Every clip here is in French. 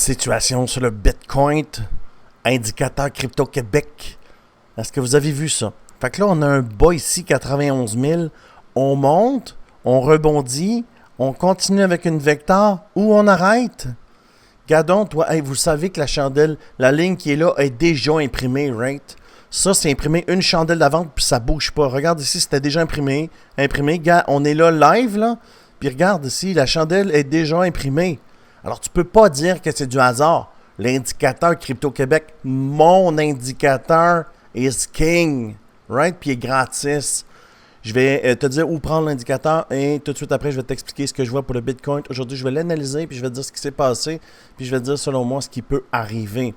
Situation sur le Bitcoin, indicateur crypto Québec. Est-ce que vous avez vu ça? Fait que là, on a un bas ici, 91 000. On monte, on rebondit, on continue avec une vecteur ou on arrête. Gadon, toi, hey, vous savez que la chandelle, la ligne qui est là est déjà imprimée, right? Ça, c'est imprimé une chandelle d'avant, puis ça bouge pas. Regarde ici, c'était déjà imprimé. Gars, on est là live, là. Puis regarde ici, la chandelle est déjà imprimée. Alors, tu peux pas dire que c'est du hasard. L'indicateur Crypto-Québec, mon indicateur is king, right? Puis il est gratis. Je vais te dire où prendre l'indicateur et tout de suite après, je vais t'expliquer ce que je vois pour le Bitcoin. Aujourd'hui, je vais l'analyser, puis je vais te dire ce qui s'est passé, puis je vais te dire selon moi ce qui peut arriver.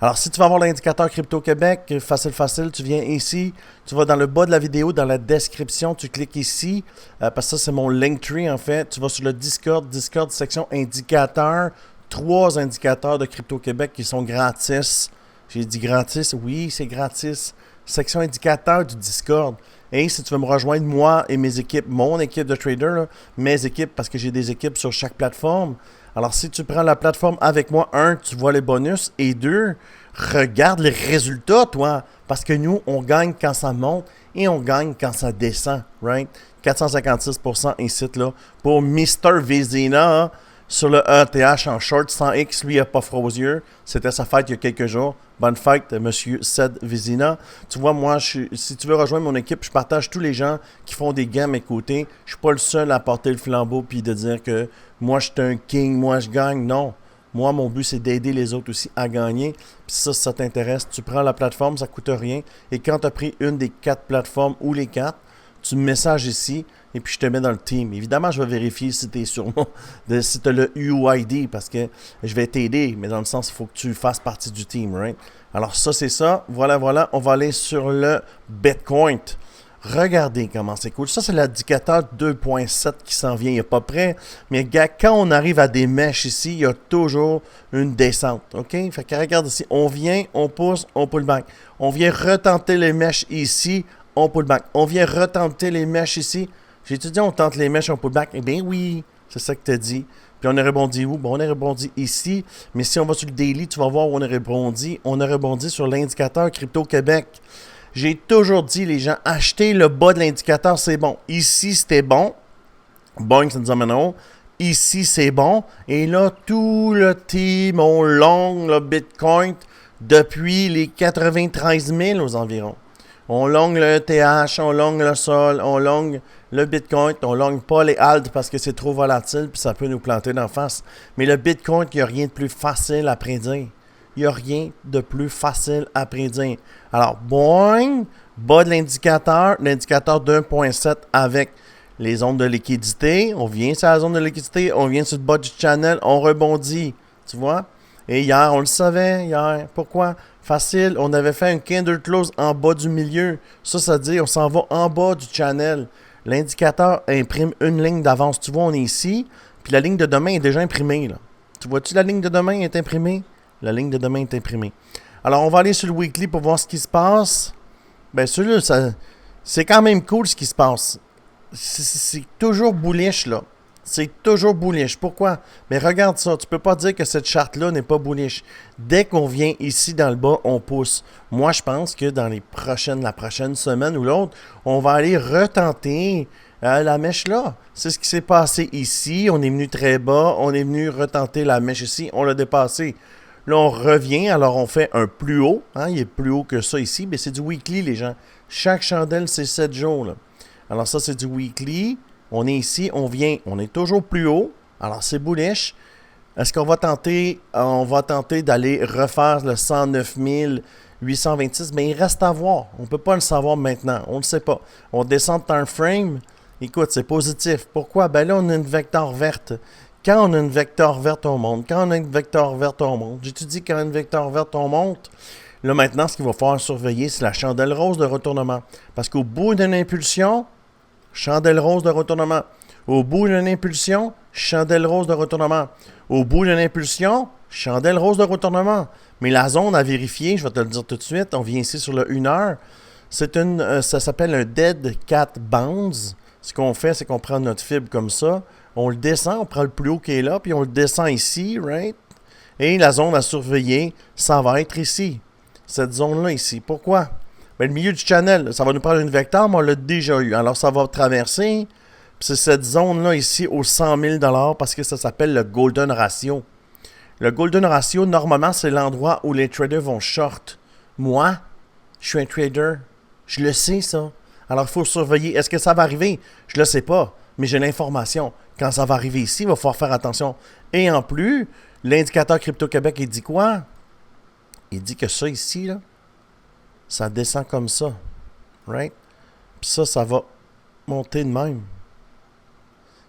Alors, si tu vas avoir l'indicateur Crypto-Québec, facile, tu viens ici, tu vas dans le bas de la vidéo, dans la description, tu cliques ici, parce que ça, c'est mon Linktree, en fait. Tu vas sur le Discord, section indicateurs, 3 indicateurs de Crypto-Québec qui sont gratis. J'ai dit gratis, oui, c'est gratis. Section indicateurs du Discord. Et si tu veux me rejoindre, moi et mes équipes, mon équipe de traders, là, mes équipes, parce que j'ai des équipes sur chaque plateforme. Alors, si tu prends la plateforme avec moi, 1, tu vois les bonus, et 2, regarde les résultats, toi. Parce que nous, on gagne quand ça monte et on gagne quand ça descend, right? 456% ici, là, pour Mr. Vizina, hein, sur le ETH en short, 100X, lui, il n'a pas froid aux yeux. C'était sa fête il y a quelques jours. Bonne fête, Monsieur Ced Vizina. Tu vois, moi, si tu veux rejoindre mon équipe, je partage tous les gens qui font des gains à mes côtés. Je ne suis pas le seul à porter le flambeau puis de dire que moi, je suis un king, moi, je gagne. Non. Moi, mon but, c'est d'aider les autres aussi à gagner. Puis ça, si ça t'intéresse, tu prends la plateforme, ça ne coûte rien. Et quand tu as pris une des 4 plateformes ou les 4, tu me messages ici et puis je te mets dans le team. Évidemment, je vais vérifier si tu es sur moi, si tu as le UID parce que je vais t'aider, mais dans le sens, il faut que tu fasses partie du team, right? Alors ça, c'est ça. Voilà. On va aller sur le Bitcoin. Regardez comment c'est cool. Ça, c'est l'indicateur 2.7 qui s'en vient. Il n'est pas prêt. Mais gars, quand on arrive à des mèches ici, il y a toujours une descente. OK? Fait que regarde ici. On vient, on pousse, on pull back. On vient retenter les mèches ici, on pull back. On vient retenter les mèches ici. J'ai-tu dit on tente les mèches, on pull back? Eh bien oui, c'est ça que tu as dit. Puis on a rebondi où? Bon, on a rebondi ici. Mais si on va sur le daily, tu vas voir où on a rebondi. On a rebondi sur l'indicateur Crypto-Québec. J'ai toujours dit, les gens, achetez le bas de l'indicateur, c'est bon. Ici, c'était bon. Boing, ça nous amène en haut. Ici, c'est bon. Et là, tout le team, on long le Bitcoin depuis les 93 000 aux environs. On longue le ETH, on longue le sol, on longue le Bitcoin, on longue pas les alt parce que c'est trop volatile puis ça peut nous planter d'en face. Mais le Bitcoin, il n'y a rien de plus facile à prédire. Il n'y a rien de plus facile à prédire. Alors, boing, bas de l'indicateur 2.7 avec les ondes de liquidité. On vient sur la zone de liquidité, on vient sur le bas du channel, on rebondit. Tu vois? Et hier, on le savait, hier. Pourquoi? Facile, on avait fait un candle close en bas du milieu. Ça dit, on s'en va en bas du channel. L'indicateur imprime une ligne d'avance. Tu vois, on est ici, puis la ligne de demain est déjà imprimée, là. Tu vois-tu, la ligne de demain est imprimée? La ligne de demain est imprimée. Alors, on va aller sur le weekly pour voir ce qui se passe. Bien, celui-là, c'est quand même cool ce qui se passe. C'est toujours bullish, là. C'est toujours bullish. Pourquoi? Mais regarde ça. Tu peux pas dire que cette charte-là n'est pas bullish. Dès qu'on vient ici dans le bas, on pousse. Moi, je pense que dans la prochaine semaine ou l'autre, on va aller retenter la mèche là. C'est ce qui s'est passé ici. On est venu très bas. On est venu retenter la mèche ici. On l'a dépassé. Là, on revient. Alors, on fait un plus haut. Hein, il est plus haut que ça ici. Mais c'est du weekly, les gens. Chaque chandelle, c'est 7 jours. Là. Alors, ça, c'est du weekly. On est ici, on vient, on est toujours plus haut. Alors, c'est bullish. Est-ce qu'on va tenter, d'aller refaire le 109 826? Mais il reste à voir. On ne peut pas le savoir maintenant. On ne le sait pas. On descend de time frame. Écoute, c'est positif. Pourquoi? Ben là, on a une vecteur verte. Quand on a une vecteur verte, on monte. Quand on a une vecteur verte, on monte. J'ai-tu dit quand on a une vecteur verte, on monte? Là, maintenant, ce qu'il va falloir surveiller, c'est la chandelle rose de retournement. Parce qu'au bout d'une impulsion, chandelle rose de retournement. Au bout d'une impulsion, chandelle rose de retournement. Au bout d'une impulsion, chandelle rose de retournement. Mais la zone à vérifier, je vais te le dire tout de suite, on vient ici sur le 1 heure. Ça s'appelle un Dead Cat Bounds. Ce qu'on fait, c'est qu'on prend notre fibre comme ça, on le descend, on prend le plus haut qui est là, puis on le descend ici, right? Et la zone à surveiller, ça va être ici. Cette zone-là ici. Pourquoi? Ben, le milieu du channel, ça va nous prendre une vecteur, mais on l'a déjà eu. Alors, ça va traverser. Puis c'est cette zone-là ici aux 100 000 $ parce que ça s'appelle le Golden Ratio. Le Golden Ratio, normalement, c'est l'endroit où les traders vont short. Moi, je suis un trader. Je le sais, ça. Alors, il faut surveiller. Est-ce que ça va arriver? Je le sais pas, mais j'ai l'information. Quand ça va arriver ici, il va falloir faire attention. Et en plus, l'indicateur Crypto-Québec, il dit quoi? Il dit que ça ici, là, ça descend comme ça. Right? Puis ça va monter de même.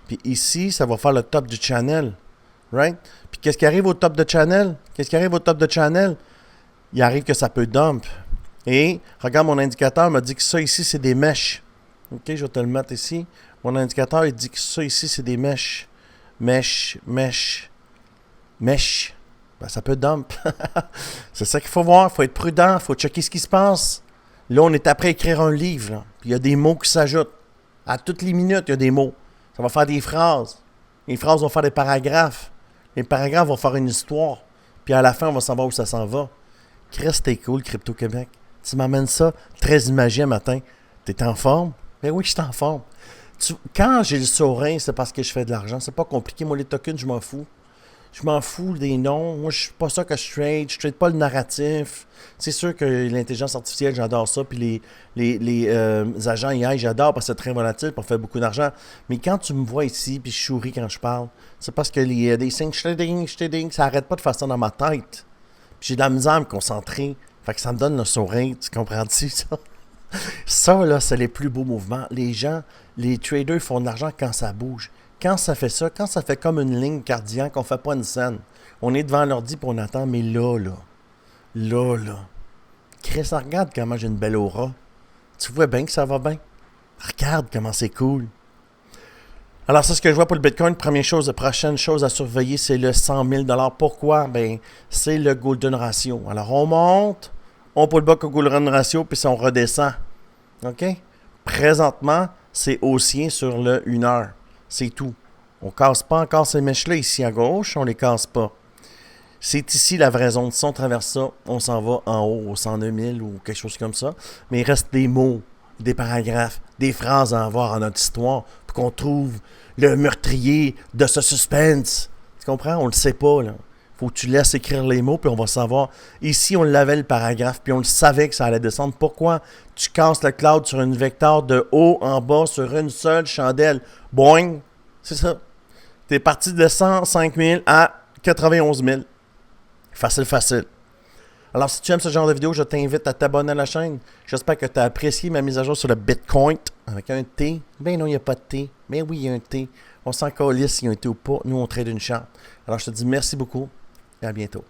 Puis ici, ça va faire le top du channel. Right? Puis qu'est-ce qui arrive au top de channel? Qu'est-ce qui arrive au top de channel? Il arrive que ça peut dump. Et, regarde, mon indicateur m'a dit que ça ici, c'est des mèches. OK, je vais te le mettre ici. Mon indicateur, il dit que ça ici, c'est des mèches. Mèches. Ben, ça peut dump. C'est ça qu'il faut voir. Il faut être prudent. Il faut checker ce qui se passe. Là, on est après à écrire un livre. Là. Puis il y a des mots qui s'ajoutent. À toutes les minutes, il y a des mots. Ça va faire des phrases. Les phrases vont faire des paragraphes. Les paragraphes vont faire une histoire. Puis à la fin, on va savoir où ça s'en va. Chris, t'es cool, Crypto-Québec. Tu m'amènes ça très imagé un matin. T'es en forme? Ben oui, je suis en forme. Quand j'ai le sourire, c'est parce que je fais de l'argent. C'est pas compliqué. Moi, les tokens, je m'en fous. Je m'en fous des noms. Moi, je suis pas ça que je trade. Je trade pas le narratif. C'est sûr que l'intelligence artificielle, j'adore ça. Puis les agents AI, j'adore parce que c'est très volatile pour faire beaucoup d'argent. Mais quand tu me vois ici, puis je souris quand je parle, c'est parce que des signes trading, ça arrête pas de faire ça dans ma tête. Puis j'ai de la misère à me concentrer. Fait que ça me donne le sourire. Tu comprends-tu ça? Ça, là, c'est les plus beaux mouvements. Les gens, les traders font de l'argent quand ça bouge. Quand ça fait ça, quand ça fait comme une ligne cardiaque, on fait pas une scène. On est devant l'ordi et on attend, mais là, Chris, regarde comment j'ai une belle aura. Tu vois bien que ça va bien? Regarde comment c'est cool. Alors, c'est ce que je vois pour le Bitcoin. Prochaine chose à surveiller, c'est le 100 000 $. Pourquoi? Ben, c'est le Golden Ratio. Alors, on monte, on pull back au Golden Ratio, puis on redescend. OK? Présentement, c'est haussier sur le 1 heure. C'est tout. On ne casse pas encore ces mèches-là ici à gauche, on ne les casse pas. C'est ici la vraie zone. Si on traverse ça, on s'en va en haut, au 102 000 ou quelque chose comme ça. Mais il reste des mots, des paragraphes, des phrases à avoir en notre histoire pour qu'on trouve le meurtrier de ce suspense. Tu comprends? On ne le sait pas, là. Faut que tu laisses écrire les mots, puis on va savoir. Ici, on l'avait le paragraphe, puis on le savait que ça allait descendre. Pourquoi tu casses le cloud sur une vecteur de haut en bas sur une seule chandelle? Boing! C'est ça. T'es parti de 105 000 à 91 000. Facile. Alors, si tu aimes ce genre de vidéo, je t'invite à t'abonner à la chaîne. J'espère que tu as apprécié ma mise à jour sur le Bitcoin avec un T. Ben non, il n'y a pas de T. Mais oui, il y a un T. On s'en calisse s'il y a un T ou pas. Nous, on trade une charte. Alors, je te dis merci beaucoup et à bientôt.